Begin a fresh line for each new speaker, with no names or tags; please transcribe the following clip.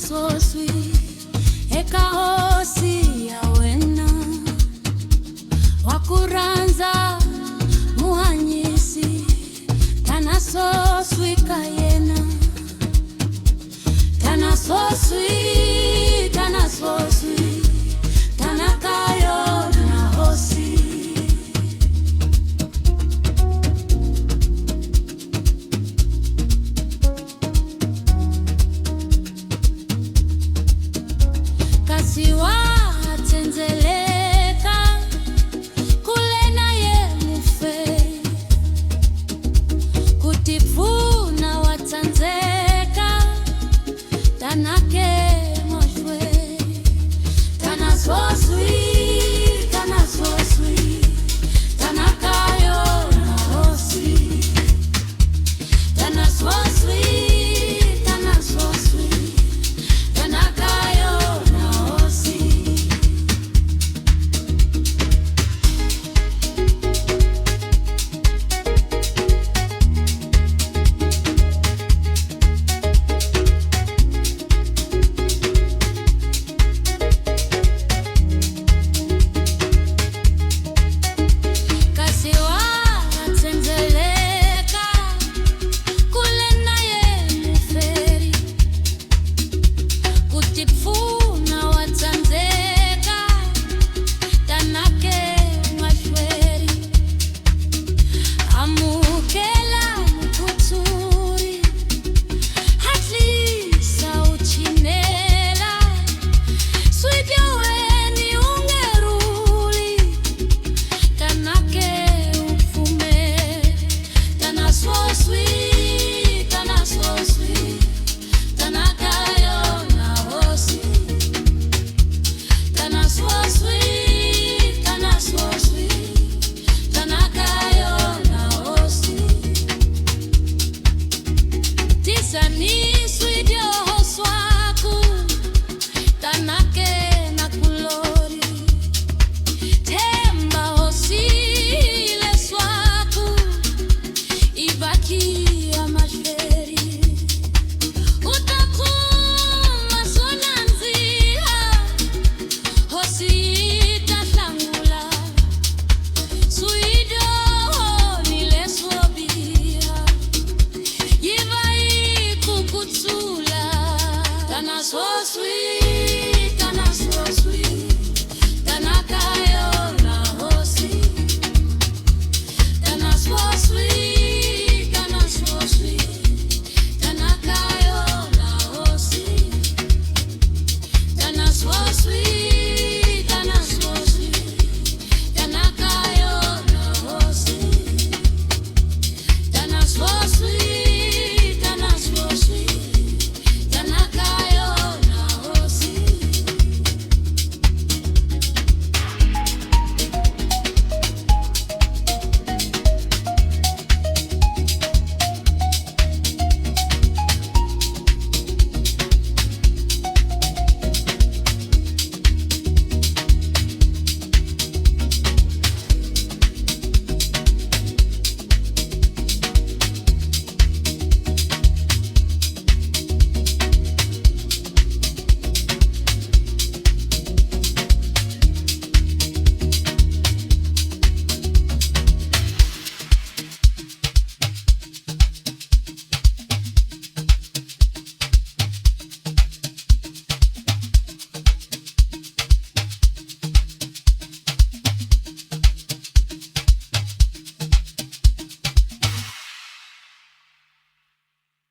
Swoswi ekahosi ya wena wakuranza muhanyisi Tana Swoswi kayena Tana Swoswi Tana Swoswi Tana kayo na hosi kasiwa tenzeleka kulena ye mufe kutifuna watanzeka tanake moshwe Tana Swoswi Tana Swoswi Tana kayo na hosi Tana Swoswi Tana Swoswi Tana kayo na hosi kasiwa tenzeleka kulena ye muferi kutifuna watanzeka tanake mashweri amukela mkutsuri hatlisa uchinela swidyoweni ungeruli tanake ufume Tana Swoswi Tana Swoswi Tana kayo na hosi Tana Swoswi Tana Swoswi Tana kayo na hosi tisani